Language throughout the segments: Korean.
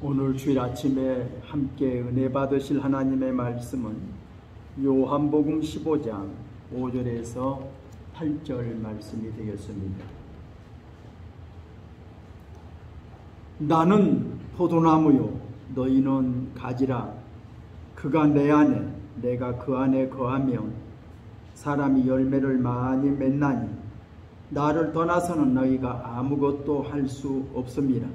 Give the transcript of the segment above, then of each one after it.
오늘 주일 아침에 함께 은혜 받으실 하나님의 말씀은 요한복음 15장 5절에서 8절 말씀이 되겠습니다. 나는 포도나무요 너희는 가지라. 그가 내 안에 내가 그 안에 거하면 사람이 열매를 많이 맺나니 나를 떠나서는 너희가 아무것도 할 수 없습니다.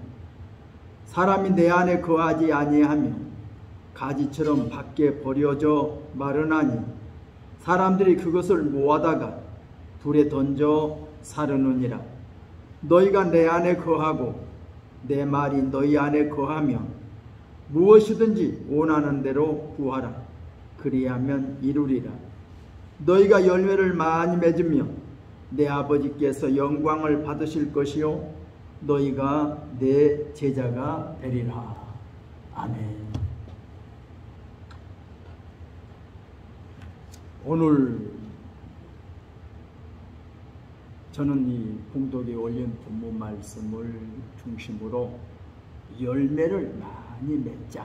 사람이 내 안에 거하지 아니하면 가지처럼 밖에 버려져 마르나니 사람들이 그것을 모아다가 불에 던져 사르느니라. 너희가 내 안에 거하고 내 말이 너희 안에 거하면 무엇이든지 원하는 대로 구하라. 그리하면 이루리라. 너희가 열매를 많이 맺으면 내 아버지께서 영광을 받으실 것이요 너희가 내 제자가 되리라. 아멘. 오늘 저는 이 봉독에 올린 본문 말씀을 중심으로 열매를 많이 맺자,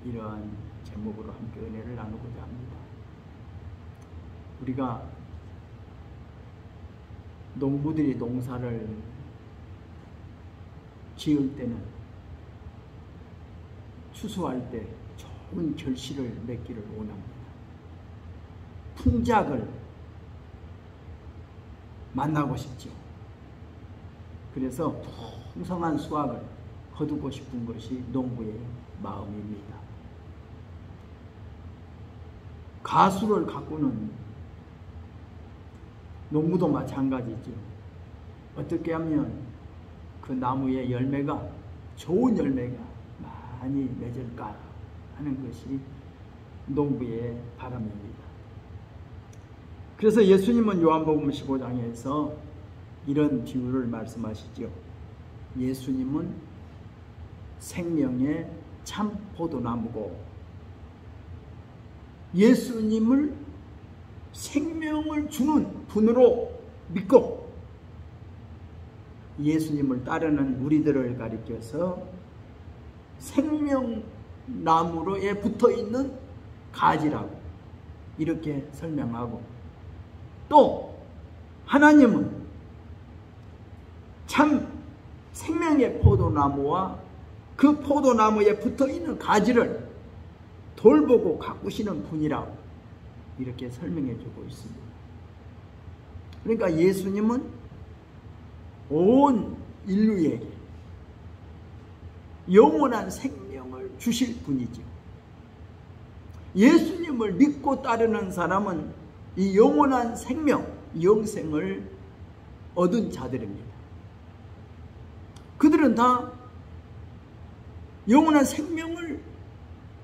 이러한 제목으로 함께 은혜를 나누고자 합니다. 우리가 농부들이 농사를 지을 때는 추수할 때 좋은 결실을 맺기를 원합니다. 풍작을 만나고 싶죠. 그래서 풍성한 수확을 거두고 싶은 것이 농부의 마음입니다. 가수를 가꾸는 농부도 마찬가지죠. 어떻게 하면 그 나무의 열매가, 좋은 열매가 많이 맺을까 하는 것이 농부의 바람입니다. 그래서 예수님은 요한복음 15장에서 이런 비유를 말씀하시죠. 예수님은 생명의 참 포도나무고 예수님을 생명을 주는 분으로 믿고 예수님을 따르는 우리들을 가리켜서 생명나무로에 붙어있는 가지라고 이렇게 설명하고, 또 하나님은 참 생명의 포도나무와 그 포도나무에 붙어있는 가지를 돌보고 가꾸시는 분이라고 이렇게 설명해 주고 있습니다. 그러니까 예수님은 온 인류에게 영원한 생명을 주실 분이죠. 예수님을 믿고 따르는 사람은 이 영원한 생명, 영생을 얻은 자들입니다. 그들은 다 영원한 생명을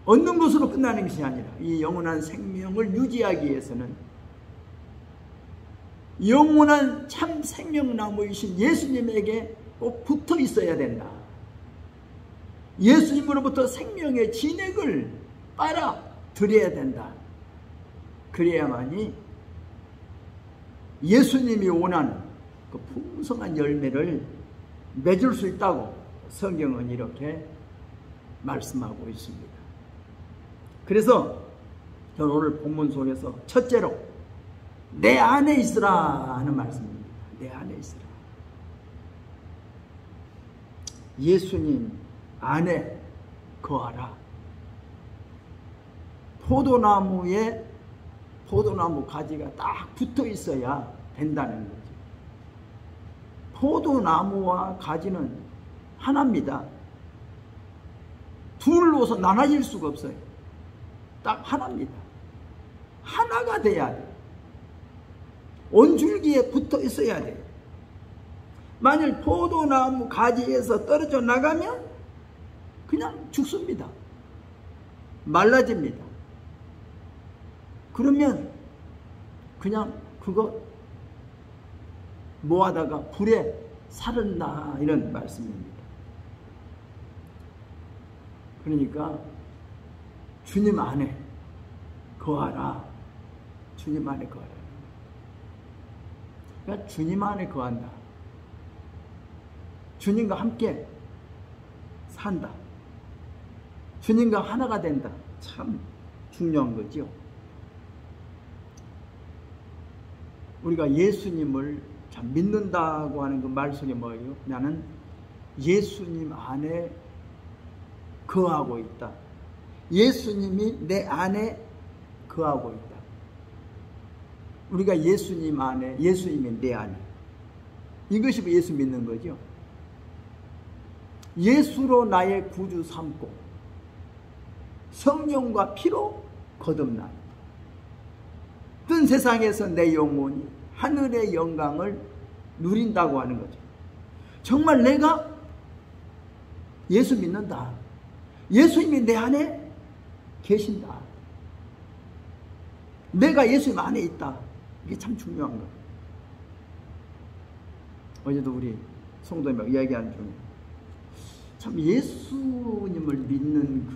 얻는 것으로 끝나는 것이 아니라 이 영원한 생명을 유지하기 위해서는 영원한 참 생명나무이신 예수님에게 꼭 붙어 있어야 된다. 예수님으로부터 생명의 진액을 빨아들여야 된다. 그래야만이 예수님이 원하는 그 풍성한 열매를 맺을 수 있다고 성경은 이렇게 말씀하고 있습니다. 그래서 저는 오늘 본문 속에서 첫째로 내 안에 있으라 하는 말씀입니다. 내 안에 있으라. 예수님 안에 거하라. 포도나무에 포도나무 가지가 딱 붙어 있어야 된다는 거죠. 포도나무와 가지는 하나입니다. 둘로서 나눠질 수가 없어요. 딱 하나입니다. 하나가 돼야 돼요. 원줄기에 붙어 있어야 돼요. 만일 포도나무 가지에서 떨어져 나가면 그냥 죽습니다. 말라집니다. 그러면 그냥 그거 모아다가 불에 사른다, 이런 말씀입니다. 그러니까 주님 안에 거하라. 주님 안에 거하라. 그러니까 주님 안에 거한다. 주님과 함께 산다. 주님과 하나가 된다. 참 중요한 거죠. 우리가 예수님을 참 믿는다고 하는 그 말 속에 뭐예요? 나는 예수님 안에 거하고 있다. 예수님이 내 안에 거하고 있다. 우리가 예수님 안에, 예수님이 내 안에. 이것이 예수 믿는 거죠. 예수로 나의 구주 삼고 성령과 피로 거듭나니 뜬 세상에서 내 영혼이 하늘의 영광을 누린다고 하는 거죠. 정말 내가 예수 믿는다. 예수님이 내 안에 계신다. 내가 예수님 안에 있다. 이게 참 중요한 거예요. 어제도 우리 성도님하고 이야기하는 중에 참 예수님을 믿는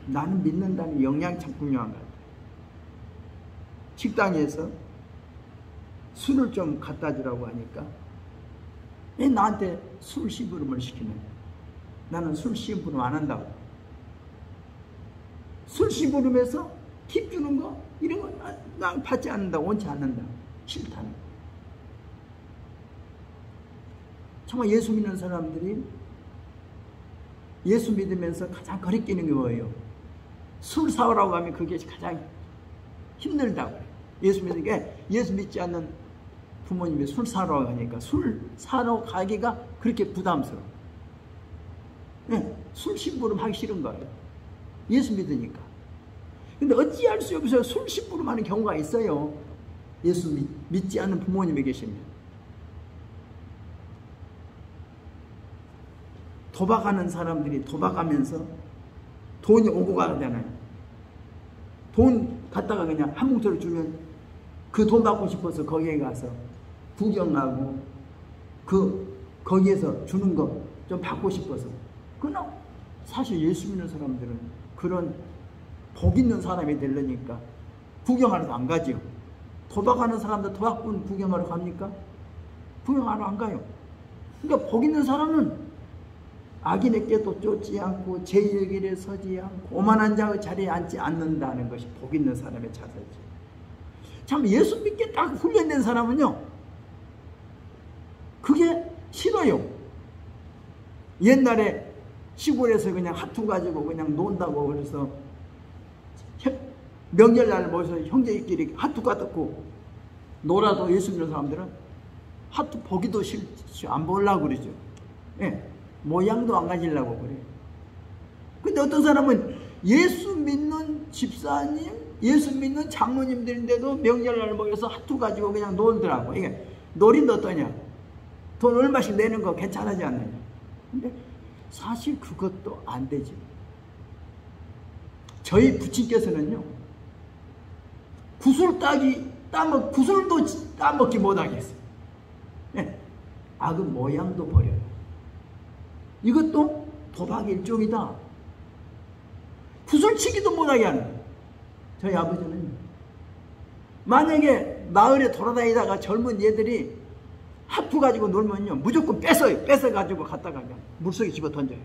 나는 믿는다는 영향이 참 중요한 것 같아요. 식당에서 술을 좀 갖다 주라고 하니까 왜 나한테 술 심부름을 시키는 거야? 나는 술 심부름 안 한다고. 술 심부름에서 팁 주는 거 이런 거 난 받지 않는다. 원치 않는다. 싫다는 거. 정말 예수 믿는 사람들이 예수 믿으면서 가장 거리끼는 게 뭐예요? 술 사오라고 하면 그게 가장 힘들다고 그래요. 예수 믿지 않는 부모님이 술 사러 가니까 술 사러 가기가 그렇게 부담스러워. 네, 술 심부름 하기 싫은 거예요. 예수 믿으니까. 근데 어찌할 수 없어요. 술 심부름 하는 경우가 있어요. 예수 믿지 않는 부모님이 계시면. 도박하는 사람들이 도박하면서 돈이 오고 가잖아요. 돈 갖다가 그냥 한 뭉쳐를 주면 그 돈 받고 싶어서 거기에 가서 구경하고 거기에서 주는 거 좀 받고 싶어서. 그러나 사실 예수 믿는 사람들은 그런 복 있는 사람이 되려니까 구경하러도 안 가죠. 도박하는 사람들 도박꾼 구경하러 갑니까? 구경하러 안 가요. 그러니까 복 있는 사람은 악인의 꾀도 쫓지 않고 죄의 길에 서지 않고 오만한 자의 자리에 앉지 않는다는 것이 복 있는 사람의 자세지. 참 예수 믿게 딱 훈련된 사람은요, 그게 싫어요. 옛날에 시골에서 그냥 하투 가지고 그냥 논다고 그래서 명절날 모여서 형제끼리 하투 가듣고 놀아도 예수 믿는 사람들은 하투 보기도 싫지, 안 보려고 그러죠. 예, 모양도 안 가지려고 그래요. 근데 어떤 사람은 예수 믿는 집사님, 예수 믿는 장로님들인데도 명절날 모여서 하투 가지고 그냥 놀더라고. 이게 놀인데 어떠냐? 돈 얼마씩 내는 거 괜찮하지 않느냐? 근데 사실 그것도 안 되지. 저희 부친께서는요, 구슬도 따먹기 못하겠어요. 네. 악은 모양도 버려요. 이것도 도박 일종이다. 구슬치기도 못하게 하는 거예요. 저희 아버지는 만약에 마을에 돌아다니다가 젊은 얘들이 하프 가지고 놀면요, 무조건 뺏어요. 뺏어가지고 갖다가 그냥 물속에 집어 던져요.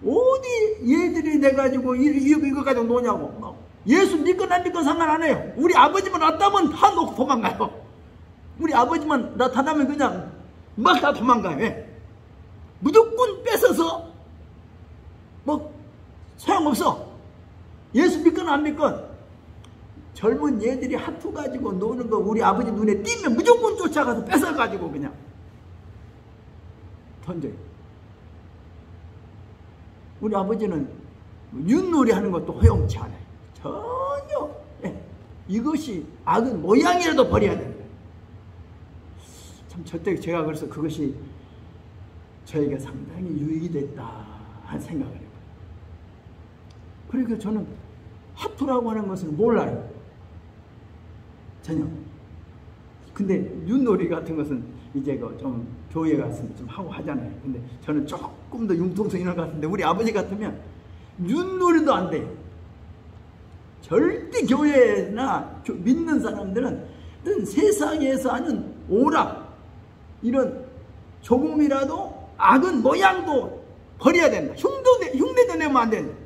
어디 얘들이 내가지고 이거 가지고 노냐고. 예수 믿건 안 믿건 상관 안 해요. 우리 아버지만 왔다면 다 놓고 도망가요. 우리 아버지만 나타나면 그냥 막 다 도망가요. 왜? 무조건 뺏어서 뭐 소용없어. 예수 믿건 안 믿건. 젊은 얘들이 하투 가지고 노는 거 우리 아버지 눈에 띄면 무조건 쫓아가서 뺏어가지고 그냥 던져요. 우리 아버지는 윷놀이 하는 것도 허용치 않아요. 전혀. 네. 이것이 악은 모양이라도 버려야 된다. 참 저때 제가 그래서 그것이 저에게 상당히 유익이 됐다 한 생각을 해요. 그러니까 저는 하투라고 하는 것을 몰라요. 전혀. 근데 윷놀이 같은 것은 이제 좀 교회 가서 좀 하고 하잖아요. 근데 저는 조금 더 융통성 있는 것 같은데 우리 아버지 같으면 윷놀이도 안 돼요. 절대 교회나 믿는 사람들은 세상에서 하는 오락, 이런 조금이라도 악은 모양도 버려야 된다. 흉내도 내면 안 된다.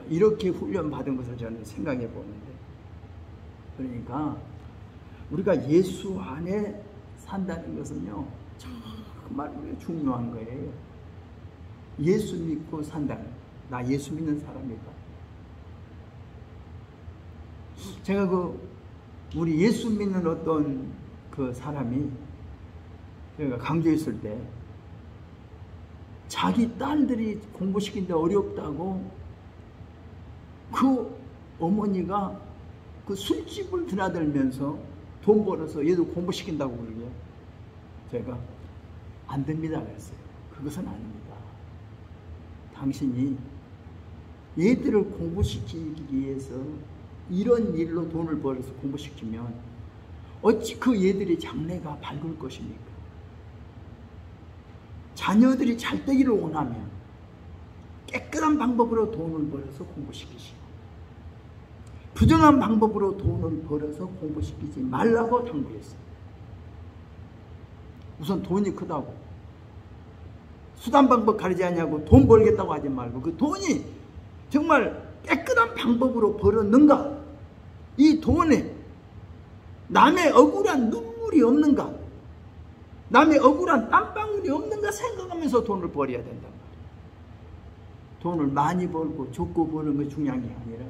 이렇게 훈련받은 것을 저는 생각해 보는데, 그러니까 우리가 예수 안에 산다는 것은요, 정말 우리가 중요한 거예요. 예수 믿고 산다는, 나 예수 믿는 사람이다. 제가 우리 예수 믿는 어떤 그 사람이, 제가 강조에 있을 때 자기 딸들이 공부시키는데 어렵다고 그 어머니가 그 술집을 드나들면서 돈 벌어서 얘도 공부시킨다고 그러게, 제가 안 됩니다 그랬어요. 그것은 아닙니다. 당신이 얘들을 공부시키기 위해서 이런 일로 돈을 벌어서 공부시키면 어찌 그 얘들이 장래가 밝을 것입니까? 자녀들이 잘 되기를 원하면 깨끗한 방법으로 돈을 벌어서 공부시키시고, 부정한 방법으로 돈을 벌어서 공부시키지 말라고 당부했어요. 우선 돈이 크다고, 수단 방법 가리지 않냐고 돈 벌겠다고 하지 말고, 그 돈이 정말 깨끗한 방법으로 벌었는가, 이 돈에 남의 억울한 눈물이 없는가, 남의 억울한 땀방울이 없는가 생각하면서 돈을 벌어야 된단 말이에요. 돈을 많이 벌고 적고 버는 게 중요한 게 아니라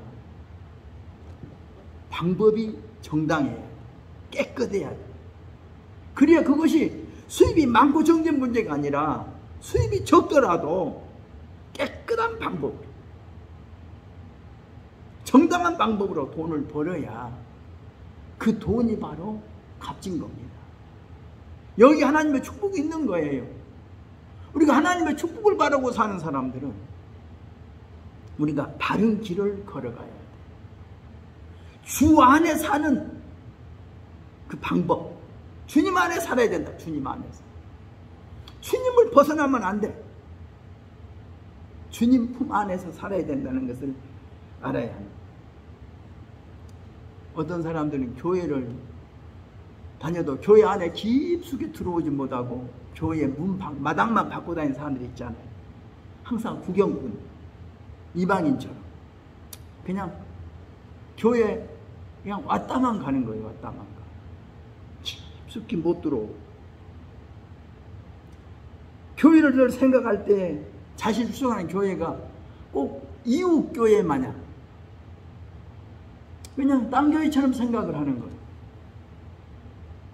방법이 정당해야 돼. 깨끗해야 돼. 그래야 그것이 수입이 많고 적은 문제가 아니라 수입이 적더라도 깨끗한 방법, 정당한 방법으로 돈을 벌어야 그 돈이 바로 값진 겁니다. 여기 하나님의 축복이 있는 거예요. 우리가 하나님의 축복을 바라고 사는 사람들은 우리가 바른 길을 걸어가야 돼. 주 안에 사는 그 방법, 주님 안에 살아야 된다. 주님 안에서. 주님을 벗어나면 안 돼. 주님 품 안에서 살아야 된다는 것을 알아야 합니다. 어떤 사람들은 교회를 다녀도 교회 안에 깊숙이 들어오지 못하고 교회 마당만 받고 다니는 사람들이 있잖아요. 항상 구경꾼, 이방인처럼 그냥 교회 그냥 왔다만 가는 거예요. 왔다만 가. 깊숙이 못 들어오고, 교회를 생각할 때 자신 수용하는 교회가 꼭 이웃 교회 마냥 그냥 딴 교회처럼 생각을 하는 거예요.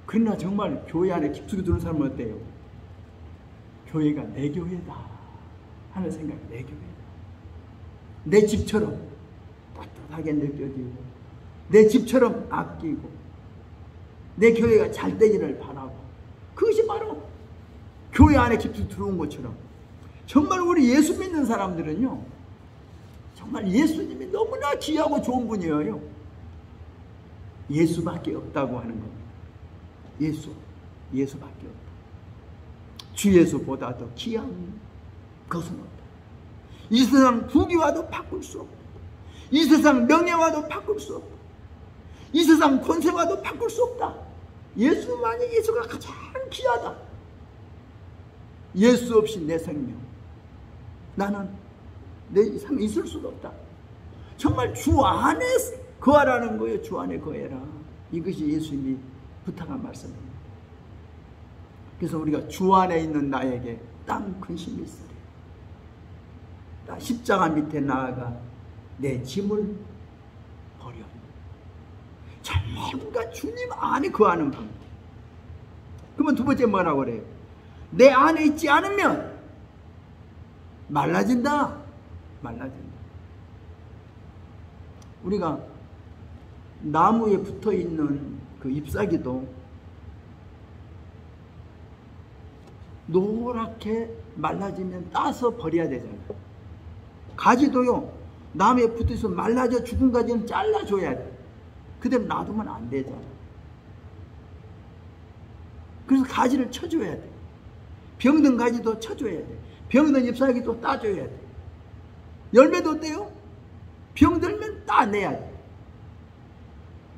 그러나 정말 교회 안에 깊숙이 들어오는 사람은 어때요? 교회가 내 교회다 하는 생각이, 내 교회다. 내 집처럼 따뜻하게 느껴지고, 내 집처럼 아끼고, 내 교회가 잘 되기를 바라고, 그것이 바로 교회 안에 깊숙이 들어온 것처럼, 정말 우리 예수 믿는 사람들은요, 정말 예수님이 너무나 귀하고 좋은 분이에요. 예수밖에 없다고 하는 겁니다. 예수밖에 없다. 주 예수보다 더 귀한 것은 없다. 이 세상 부귀와도 바꿀 수 없다. 이 세상 명예와도 바꿀 수 없다. 이 세상 권세와도 바꿀 수 없다. 예수만이, 예수가 가장 귀하다. 예수 없이 내 생명, 나는 내 삶에 있을 수가 없다. 정말 주 안에 거하라는 거예요. 주 안에 거해라. 이것이 예수님이 부탁한 말씀입니다. 그래서 우리가 주 안에 있는 나에게 땀 근심이 있으리. 나 십자가 밑에 나아가 내 짐을 버려. 전부가 주님 안에 거하는 방법. 그러면 두 번째 뭐라고 그래요? 내 안에 있지 않으면 말라진다. 우리가 나무에 붙어 있는 그 잎사귀도 노랗게 말라지면 따서 버려야 되잖아요. 가지도요, 나무에 붙어 있어 말라져 죽은 가지는 잘라줘야 돼. 그대로 놔두면 안 되잖아. 그래서 가지를 쳐줘야 돼. 병든 가지도 쳐줘야 돼. 병든 잎사귀도 따줘야 돼. 열매도 어때요? 병들면 따내야 돼.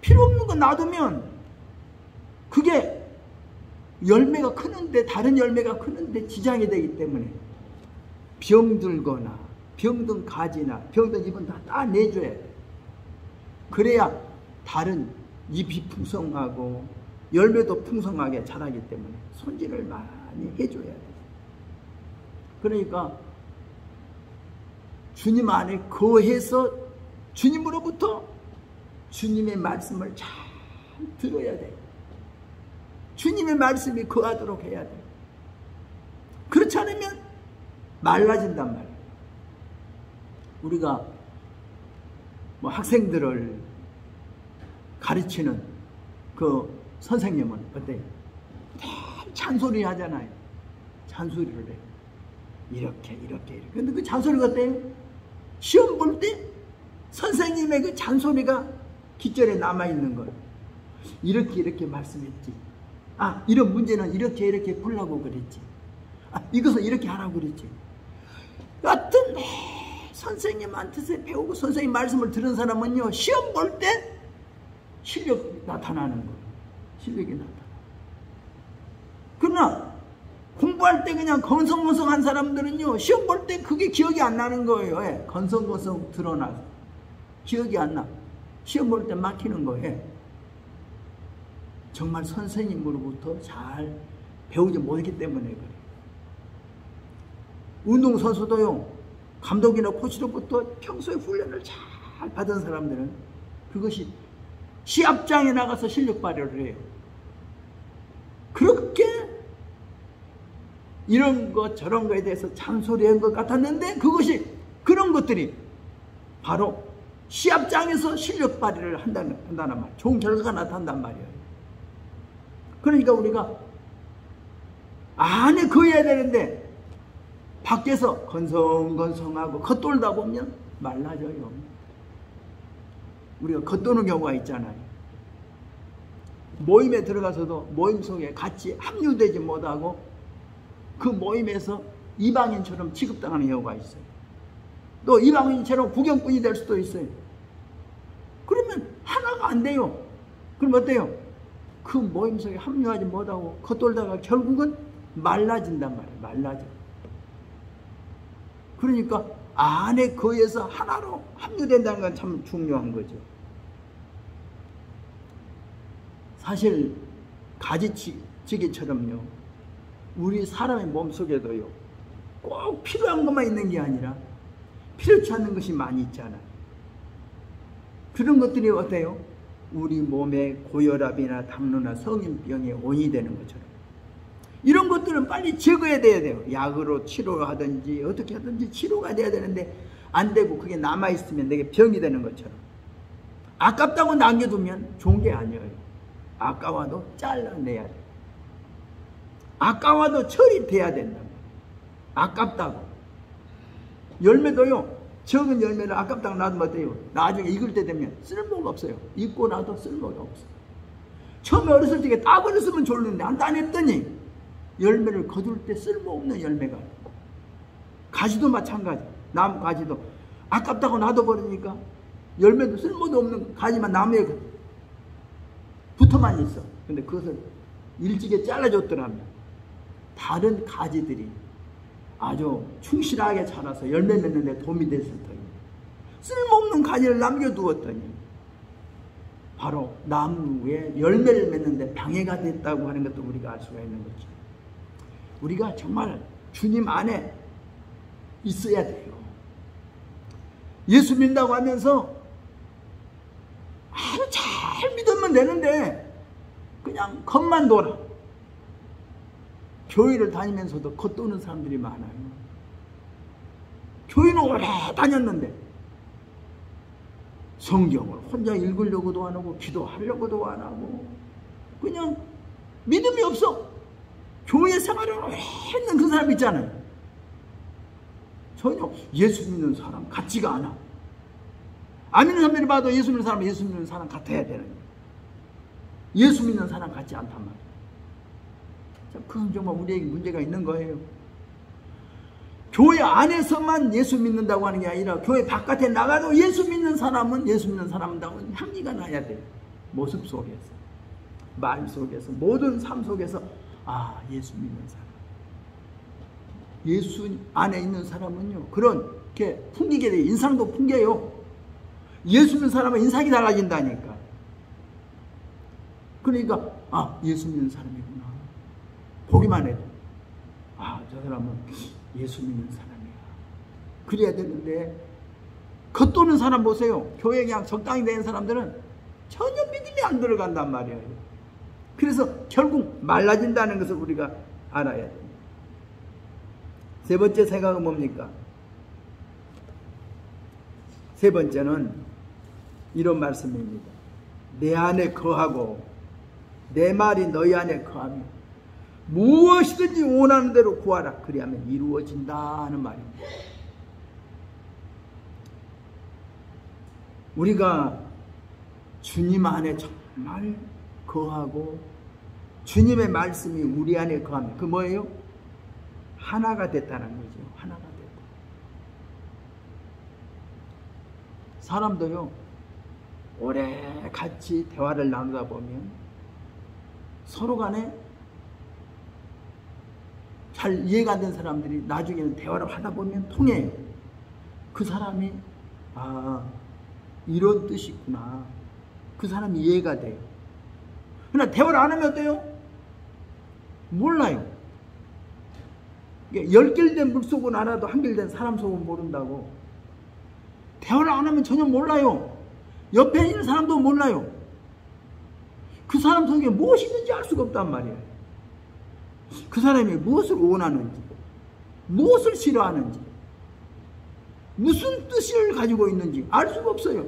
필요 없는 거 놔두면 그게 열매가 크는데, 다른 열매가 크는데 지장이 되기 때문에 병들거나 병든 가지나 병든 잎은 다 따내줘야 돼. 그래야 다른 잎이 풍성하고 열매도 풍성하게 자라기 때문에 손질을 많이 해줘야 돼. 그러니까 주님 안에 거해서 주님으로부터 주님의 말씀을 잘 들어야 돼. 주님의 말씀이 거하도록 해야 돼. 그렇지 않으면 말라진단 말이야. 우리가 뭐 학생들을 가르치는 그 선생님은 어때요? 잔소리 하잖아요. 잔소리를 해. 이렇게. 근데 그 잔소리가 어때요? 시험 볼 때 선생님의 그 잔소리가 귓절에 남아있는 거예요. 이렇게 말씀했지. 아, 이런 문제는 이렇게 풀라고 그랬지. 아, 이것은 이렇게 하라고 그랬지. 여하튼 선생님한테서 배우고 선생님 말씀을 들은 사람은요, 시험 볼 때 실력이 나타나는 거예요. 실력이 나타나. 그러나 공부할 때 그냥 건성건성한 사람들은요, 시험 볼 때 그게 기억이 안 나는 거예요. 예. 건성건성 드러나서 기억이 안 나. 시험 볼 때 막히는 거예요. 정말 선생님으로부터 잘 배우지 못했기 때문에 그래요. 운동선수도요, 감독이나 코치로부터 평소에 훈련을 잘 받은 사람들은 그것이 시합장에 나가서 실력 발휘를 해요. 그렇게 이런 것 저런 거에 대해서 잔소리한 것 같았는데 그것이, 그런 것들이 바로 시합장에서 실력 발휘를 한다는 말, 좋은 결과가 나타난단 말이에요. 그러니까 우리가 안에 거해야 되는데 밖에서 건성건성하고 겉돌다 보면 말라져요. 우리가 겉도는 경우가 있잖아요. 모임에 들어가서도 모임 속에 같이 합류되지 못하고 그 모임에서 이방인처럼 취급당하는 경우가 있어요. 또 이방인처럼 구경꾼이 될 수도 있어요. 그러면 하나가 안 돼요. 그럼 어때요? 그 모임 속에 합류하지 못하고 겉돌다가 결국은 말라진단 말이에요. 말라져. 그러니까 안에 거해서 하나로 합류된다는 건 참 중요한 거죠. 사실 가지치기처럼요, 우리 사람의 몸속에도요, 꼭 필요한 것만 있는 게 아니라 필요치 않는 것이 많이 있잖아요. 그런 것들이 어때요? 우리 몸에 고혈압이나 당뇨나 성인병의 원인이 되는 것처럼 이런 것들은 빨리 제거해야 돼요. 약으로 치료하든지 어떻게 하든지 치료가 돼야 되는데 안 되고 그게 남아있으면 내게 병이 되는 것처럼 아깝다고 남겨두면 좋은 게 아니에요. 아까워도 잘라내야 돼요. 아까워도 처리돼야 된다. 아깝다고. 열매도요, 적은 열매를 아깝다고 놔두면 어때요? 나중에 익을 때 되면 쓸모가 없어요. 익고 나도 쓸모가 없어요. 처음에 어렸을 적에 따버렸으면 좋는데 안 따냈더니 열매를 거둘 때 쓸모없는 열매가. 가지도 마찬가지. 나무 가지도 아깝다고 놔둬버리니까 열매도 쓸모도 없는 가지만 나무에 붙어만 있어. 근데 그것을 일찍이 잘라줬더라면 다른 가지들이 아주 충실하게 자라서 열매 맺는 데 도움이 됐을 터입니다. 쓸모없는 가지를 남겨두었더니 바로 나무에 열매를 맺는 데 방해가 됐다고 하는 것도 우리가 알 수가 있는 거죠. 우리가 정말 주님 안에 있어야 돼요. 예수 믿는다고 하면서 아주 잘 믿으면 되는데 그냥 겉만 돌아. 교회를 다니면서도 겉도는 사람들이 많아요. 교회는 오래 다녔는데 성경을 혼자 읽으려고도 안 하고 기도하려고도 안 하고 그냥 믿음이 없어. 교회 생활을 오래 했는 그 사람 있잖아요. 전혀 예수 믿는 사람 같지가 않아. 안 믿는 사람들이 봐도 예수 믿는 사람은 예수 믿는 사람 같아야 되는 거예요. 예수 믿는 사람 같지 않단 말이에요. 그건 정말 우리에게 문제가 있는 거예요. 교회 안에서만 예수 믿는다고 하는 게 아니라 교회 바깥에 나가도 예수 믿는 사람은 예수 믿는 사람다고 향기가 나야 돼요. 모습 속에서, 말 속에서, 모든 삶 속에서 아, 예수 믿는 사람. 예수 안에 있는 사람은요, 그렇게 풍기게 돼요. 인상도 풍겨요. 예수 믿는 사람은 인상이 달라진다니까. 그러니까, 아, 예수 믿는 사람이구나. 보기만 해도, 아, 저 사람은 예수 믿는 사람이야. 그래야 되는데, 겉도는 사람 보세요. 교회 그냥 적당히 되는 사람들은 전혀 믿음이 안 들어간단 말이에요. 그래서 결국 말라진다는 것을 우리가 알아야 됩니다. 세 번째 생각은 뭡니까? 세 번째는 이런 말씀입니다. 내 안에 거하고 내 말이 너희 안에 거하며 무엇이든지 원하는 대로 구하라. 그리하면 이루어진다는 말입니다. 우리가 주님 안에 정말 거하고 주님의 말씀이 우리 안에 거하면 그 뭐예요? 하나가 됐다는 거죠. 하나가 됐다. 사람도요, 오래 같이 대화를 나누다 보면 서로 간에 잘 이해가 안 된 사람들이 나중에는 대화를 하다 보면 통해요. 그 사람이 아, 이런 뜻이 있구나. 그 사람이 이해가 돼요. 그러나 대화를 안 하면 어때요? 몰라요. 10개를 된 물속은 알아도 1개를 된 사람 속은 모른다고. 대화를 안 하면 전혀 몰라요. 옆에 있는 사람도 몰라요. 그 사람 속에 무엇이 있는지 알 수가 없단 말이에요. 그 사람이 무엇을 원하는지, 무엇을 싫어하는지, 무슨 뜻을 가지고 있는지 알 수가 없어요.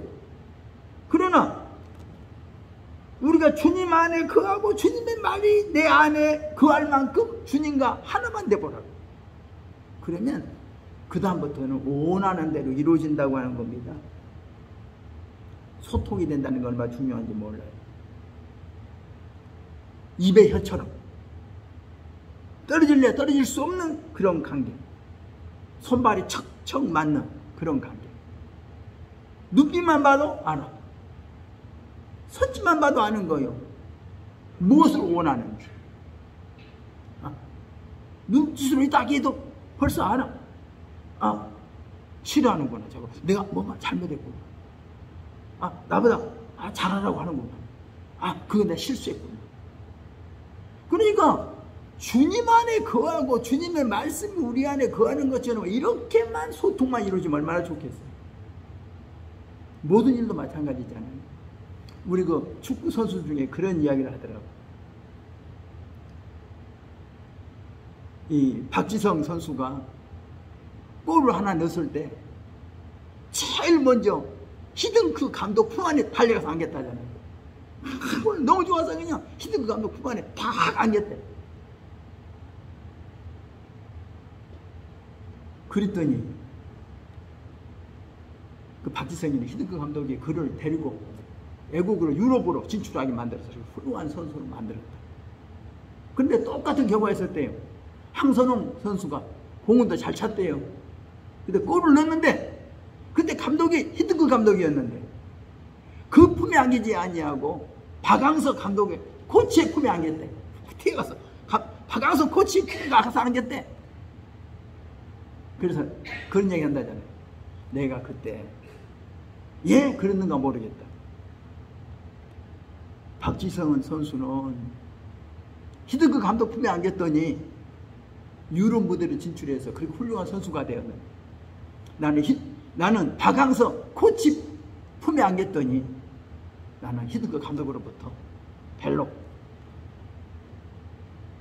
그러나 우리가 주님 안에 거하고 주님의 말이 내 안에 거할 만큼 주님과 하나만 돼보라고. 그러면 그 다음부터는 원하는 대로 이루어진다고 하는 겁니다. 소통이 된다는 게 얼마나 중요한지 몰라요. 입의 혀처럼 떨어질래 떨어질 수 없는 그런 관계. 손발이 척척 맞는 그런 관계. 눈빛만 봐도 알아. 손짓만 봐도 아는 거예요. 무엇을 원하는지. 눈짓으로 딱 해도 벌써 알아. 아, 싫어하는구나. 저거 내가 뭔가 잘못했구나. 아, 나보다 잘하라고 하는구나. 아, 그거 내가 실수했구나. 그러니까 주님 안에 거하고 주님의 말씀이 우리 안에 거하는 것처럼 이렇게만 소통만 이루어지면 얼마나 좋겠어요. 모든 일도 마찬가지잖아요. 우리 그 축구 선수 중에 그런 이야기를 하더라고요. 이 박지성 선수가 골을 하나 넣었을 때 제일 먼저 히딩크 감독 품 안에 달려가서 안겼다잖아요. 골 너무 좋아서 그냥 히딩크 감독 품 안에 딱 안겼대. 그랬더니 그 박지성이는 히딩크 감독이 그를 데리고 애국으로 유럽으로 진출하게 만들어서 훌륭한 선수로 만들었다. 그런데 똑같은 경우가 있었대요. 황선홍 선수가 공은 더 잘 찼대요. 근데 골을 넣었는데 그때 감독이 히딩크 감독이었는데 그 품에 안기지 아니하고 박항서 감독의 코치의 품에 안겼대. 뛰어가서 박항서 코치 품에 가서 안겼대. 그래서 그런 얘기 한다잖아요. 내가 그때 그랬는가 모르겠다. 박지성 선수는 히딩크 감독 품에 안겼더니 유럽 무대로 진출해서 그렇게 훌륭한 선수가 되었는데 나는 박항서 코치 품에 안겼더니 나는 히딩크 감독으로부터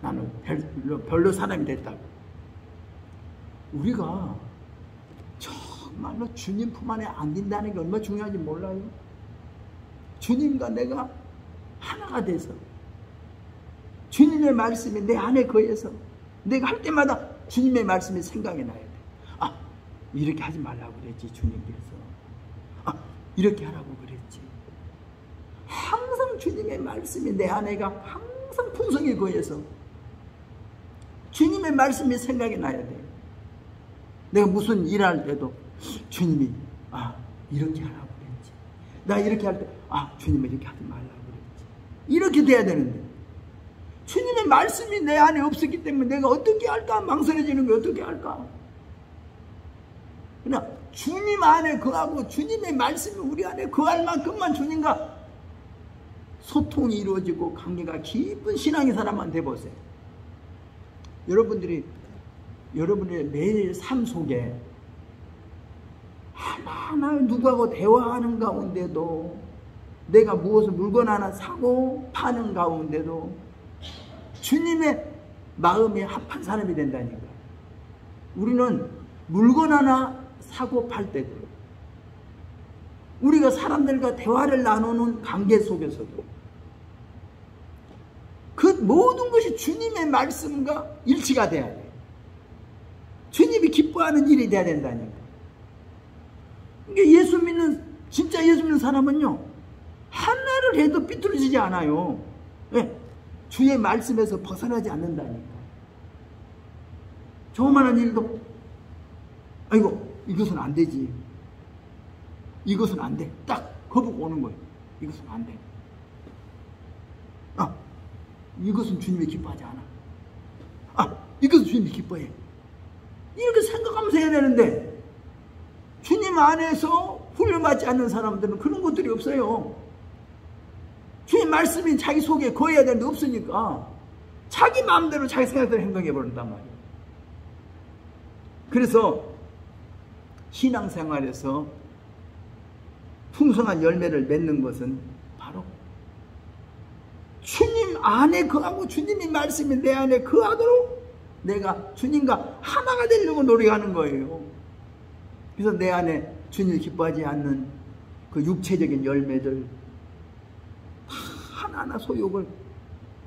나는 별로 사람이 됐다고. 우리가 정말로 주님 품 안에 안긴다는 게 얼마나 중요한지 몰라요? 주님과 내가 하나가 돼서 주님의 말씀이 내 안에 거해서 내가 할 때마다 주님의 말씀이 생각이 나야 돼. 아, 이렇게 하지 말라고 그랬지 주님께서. 아, 이렇게 하라고 그랬지. 항상 주님의 말씀이 내 안에가 항상 풍성히 거해서 주님의 말씀이 생각이 나야 돼. 내가 무슨 일할 때도 주님이 이렇게 하라고 그랬지. 나 이렇게 할 때 주님이 이렇게 하지 말라고 그랬지. 이렇게 돼야 되는데 주님의 말씀이 내 안에 없었기 때문에 내가 어떻게 할까? 망설여지는 거 어떻게 할까? 그냥 주님 안에 거하고 주님의 말씀이 우리 안에 거할 만큼만 주님과 소통이 이루어지고 관계가 깊은 신앙의 사람만 돼보세요. 여러분들이 여러분의 매일 삶 속에 하나하나 누구하고 대화하는 가운데도 내가 무엇을 물건 하나 사고 파는 가운데도 주님의 마음에 합한 사람이 된다니까. 우리는 물건 하나 사고 팔 때도 우리가 사람들과 대화를 나누는 관계 속에서도 그 모든 것이 주님의 말씀과 일치가 돼야 돼. 주님이 기뻐하는 일이 돼야 된다니까. 그러니까 진짜 예수 믿는 사람은요, 하나를 해도 삐뚤어지지 않아요. 네, 주의 말씀에서 벗어나지 않는다니까. 조그마한 일도, 아이고, 이것은 안 되지. 이것은 안 돼. 딱 거부가 오는 거예요. 이것은 안 돼. 이것은 주님이 기뻐하지 않아. 이것은 주님이 기뻐해. 이렇게 생각하면서 해야 되는데, 주님 안에서 훈련받지 않는 사람들은 그런 것들이 없어요. 주님 말씀이 자기 속에 거해야 되는데 없으니까 자기 마음대로 자기 생각대로 행동해 버린단 말이에요. 그래서 신앙생활에서 풍성한 열매를 맺는 것은 바로 주님 안에 거하고 주님의 말씀이 내 안에 거하도록 내가 주님과 하나가 되려고 노력하는 거예요. 그래서 내 안에 주님을 기뻐하지 않는 그 육체적인 열매들 하나하나 소욕을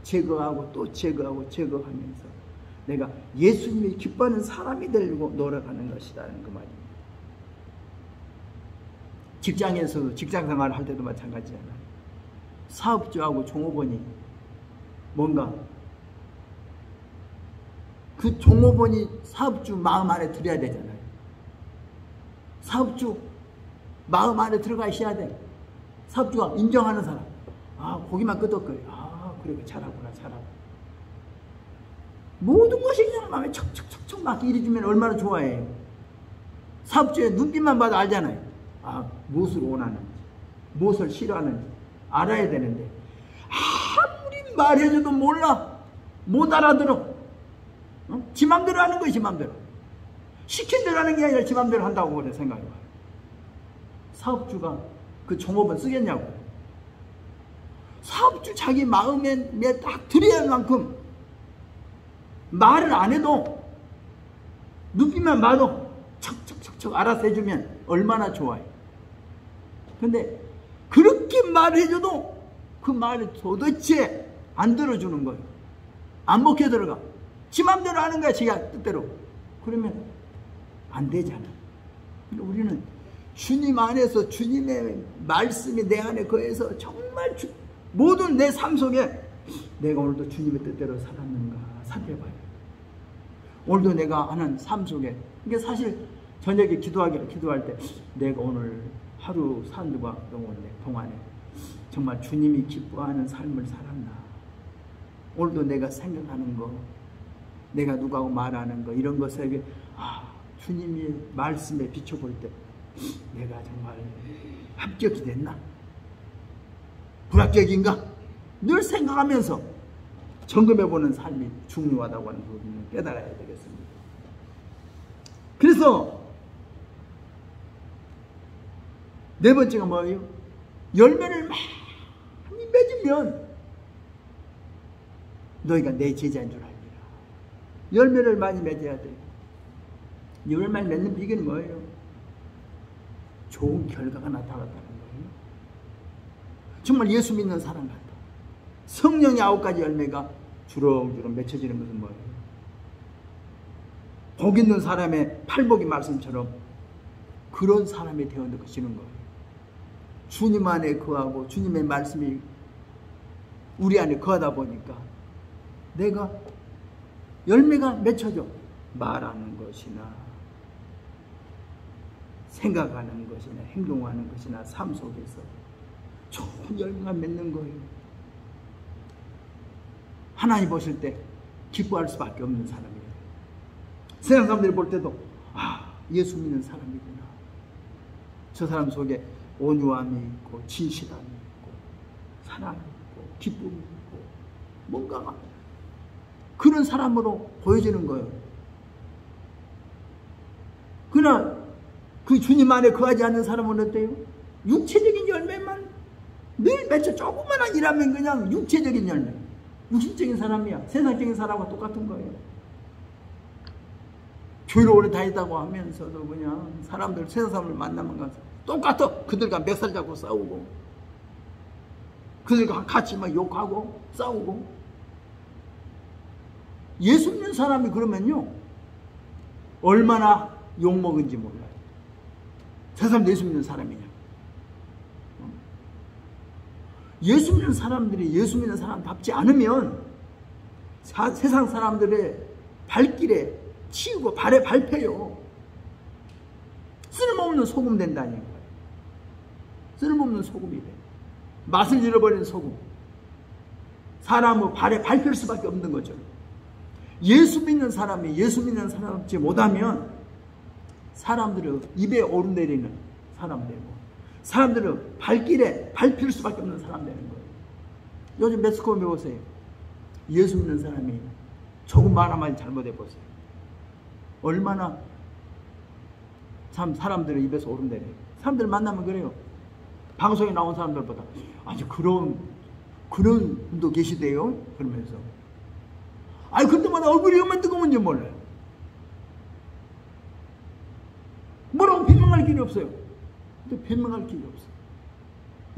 제거하고 또 제거하면서 내가 예수님이 기뻐하는 사람이 되려고 노력하는 것이라는 그 말입니다. 직장에서 직장생활을 할 때도 마찬가지잖아요. 사업주하고 종업원이 뭔가 그 종업원이 사업주 마음 안에 들어야 되잖아요. 사업주 마음 안에 들어가 있어야 돼. 사업주가 인정하는 사람. 고기만 끄덕거려. 그래, 잘하구나, 잘하고. 모든 것이 그냥 마음에 척척척척 막 이루어지면 얼마나 좋아해요. 사업주의 눈빛만 봐도 알잖아요. 무엇을 원하는지, 무엇을 싫어하는지 알아야 되는데 아무리 말해줘도 몰라. 못 알아들어. 지 맘대로 하는 거야, 지 맘대로. 시킨 대로 하는 게 아니라 지 맘대로 한다고 그래, 생각해봐. 사업주가 그 종업원 쓰겠냐고. 사업주 자기 마음에 딱 들여야 할 만큼 말을 안 해도 눈빛만 봐도 척척척척 알아서 해주면 얼마나 좋아요. 근데 그렇게 말해줘도 그 말을 도대체 안 들어주는 거예요. 안 먹혀 들어가. 지 맘대로 하는 거야, 지가 뜻대로. 그러면 안 되잖아. 우리는 주님 안에서 주님의 말씀이 내 안에 거해서 정말 모든 내 삶 속에 내가 오늘도 주님의 뜻대로 살았는가 살펴봐요. 오늘도 내가 하는 삶 속에, 이게 사실 저녁에 기도할 때 내가 오늘 하루 사는 동안에 정말 주님이 기뻐하는 삶을 살았나. 오늘도 내가 생각하는 거, 내가 누구하고 말하는 거, 이런 것에 주님이 말씀에 비춰볼 때 내가 정말 합격이 됐나? 불합격인가? 늘 생각하면서 점검해보는 삶이 중요하다고 하는 부분을 깨달아야 되겠습니다. 그래서 네 번째가 뭐예요? 열매를 많이 맺으면 너희가 내 제자인 줄 알리라. 열매를 많이 맺어야 돼. 열매를 맺는 비결이 뭐예요? 좋은 결과가 나타났다는 거예요. 정말 예수 믿는 사람 같다. 성령의 9가지 열매가 주렁주렁 맺혀지는 것은 뭐예요? 복 있는 사람의 팔복이 말씀처럼 그런 사람이 되어지는 거예요. 주님 안에 거하고 주님의 말씀이 우리 안에 거하다 보니까 내가 열매가 맺혀져. 말하는 것이나 생각하는 것이나 행동하는 것이나 삶 속에서 좋은 열매가 맺는 거예요. 하나님 보실 때 기뻐할 수밖에 없는 사람이에요. 세상 사람들이 볼 때도 예수 믿는 사람이구나. 저 사람 속에 온유함이 있고 진실함이 있고 사랑이 있고 기쁨이 있고 뭔가가 그런 사람으로 보여지는 거예요. 그러나 그 주님 안에 거하지 않는 사람은 어때요? 육체적인 열매만 늘 맺혀 조그만한 일하면 그냥 육체적인 열매, 육신적인 사람이야. 세상적인 사람과 똑같은 거예요. 교회를 오래 다니다고 하면서도 그냥 사람들, 세상 사람을 만나면 가서 똑같아. 그들과 멱살 잡고 싸우고 그들과 같이 막 욕하고 싸우고. 예수 믿는 사람이 그러면요 얼마나 욕먹은지 몰라요. 저 사람 예수 믿는 사람이냐. 예수 믿는 사람들이 예수 믿는 사람답지 않으면 세상 사람들의 발길에 치우고 발에 밟혀요. 쓸모없는 소금 된다는 거예요. 쓸모없는 소금이 돼. 맛을 잃어버린 소금. 사람의 발에 밟힐 수밖에 없는 거죠. 예수 믿는 사람이 예수 믿는 사람답지 못하면 사람들의 입에 오르내리는 사람 되고 사람들은 발길에 밟힐 수밖에 없는 사람 되는 거예요. 요즘 매스컴에 보세요. 예수 믿는 사람이 조금 말 한마디 잘못해 보세요. 얼마나 참 사람들의 입에서 오른다네. 사람들 만나면 그래요. 방송에 나온 사람들보다 아주 그런 분도 계시대요. 그러면서 그때마다 얼굴이 얼마나 뜨거운지 몰라요. 뭐라고 변명할 길이 없어요. 근데 변명할 길이 없어요.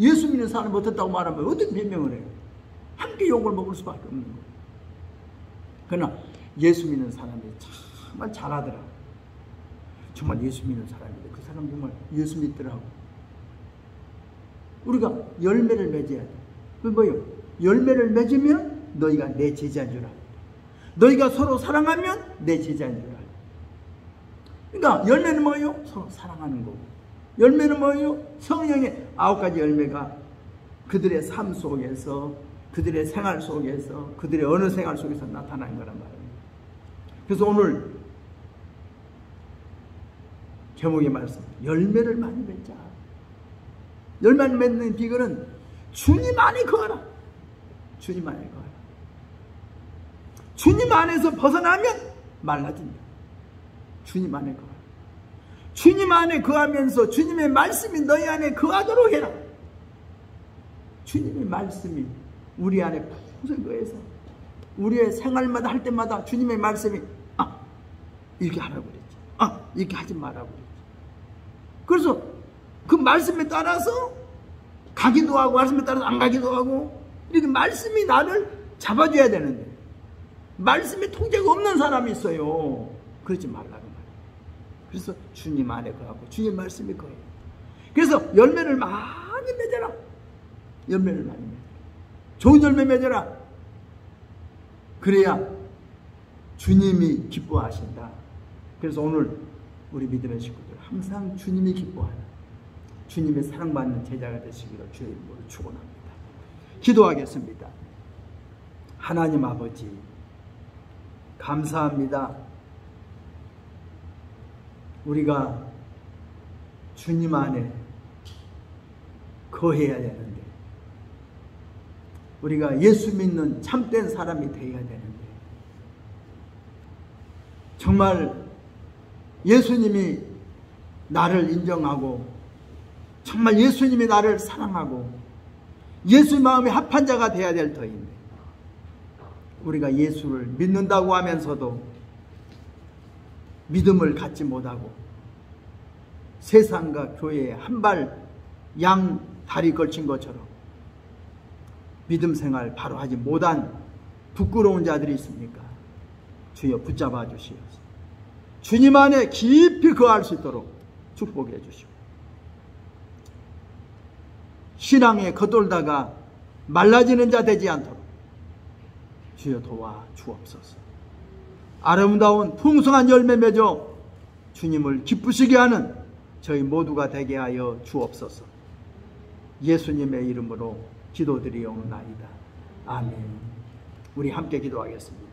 예수 믿는 사람이 어떻다고 말하면 어떻게 변명을 해요? 함께 욕을 먹을 수밖에 없는 거예요. 그러나 예수 믿는 사람이 정말 잘하더라. 정말 예수 믿는 사람인데 그 사람 정말 예수 믿더라고. 우리가 열매를 맺어야 돼. 그 뭐예요? 열매를 맺으면 너희가 내 제자인 줄 알아. 너희가 서로 사랑하면 내 제자인 줄 알아. 그러니까 열매는 뭐예요? 서로 사랑하는 거고. 열매는 뭐예요? 성령의 9가지 열매가 그들의 삶 속에서, 그들의 생활 속에서, 그들의 어느 생활 속에서 나타나는 거란 말이에요. 그래서 오늘 제목의 말씀, 열매를 많이 맺자. 열매를 맺는 비결은 주님 안에 거하라. 주님 안에 거하라. 주님 안에서 벗어나면 말라진다. 주님 안에 거하라. 주님 안에 거하면서 주님의 말씀이 너희 안에 거하도록 해라. 주님의 말씀이 우리 안에 풍성히 거해서 우리의 생활마다 할 때마다 주님의 말씀이 이렇게 하라고 그랬지. 이렇게 하지 말라고 그랬지. 그래서 그 말씀에 따라서 가기도 하고 말씀에 따라서 안 가기도 하고 이렇게 말씀이 나를 잡아줘야 되는데 말씀에 통제가 없는 사람이 있어요. 그러지 말라고 말이에요. 그래서 주님 안에 거하고 주님 말씀이 거해요. 그래서 열매를 많이 맺어라. 열매를 많이 맺어라. 좋은 열매 맺어라. 그래야 주님이 기뻐하신다. 그래서 오늘 우리 믿음의 식구들 항상 주님이 기뻐하는 주님의 사랑받는 제자가 되시기를 주의 이름으로 축원합니다. 기도하겠습니다. 하나님 아버지 감사합니다. 우리가 주님 안에 거해야 되는데 우리가 예수 믿는 참된 사람이 되어야 되는데 정말 예수님이 나를 인정하고 정말 예수님이 나를 사랑하고 예수 마음에 합한 자가 되어야 될 터인데 우리가 예수를 믿는다고 하면서도 믿음을 갖지 못하고 세상과 교회에 한 발 양 다리 걸친 것처럼 믿음 생활 바로 하지 못한 부끄러운 자들이 있습니까? 주여 붙잡아 주시옵소서. 주님 안에 깊이 거할 수 있도록 축복해 주시고 신앙에 거돌다가 말라지는 자 되지 않도록 주여 도와 주옵소서. 아름다운 풍성한 열매 맺어 주님을 기쁘시게 하는 저희 모두가 되게 하여 주옵소서. 예수님의 이름으로 기도드리옵나이다. 아멘. 우리 함께 기도하겠습니다.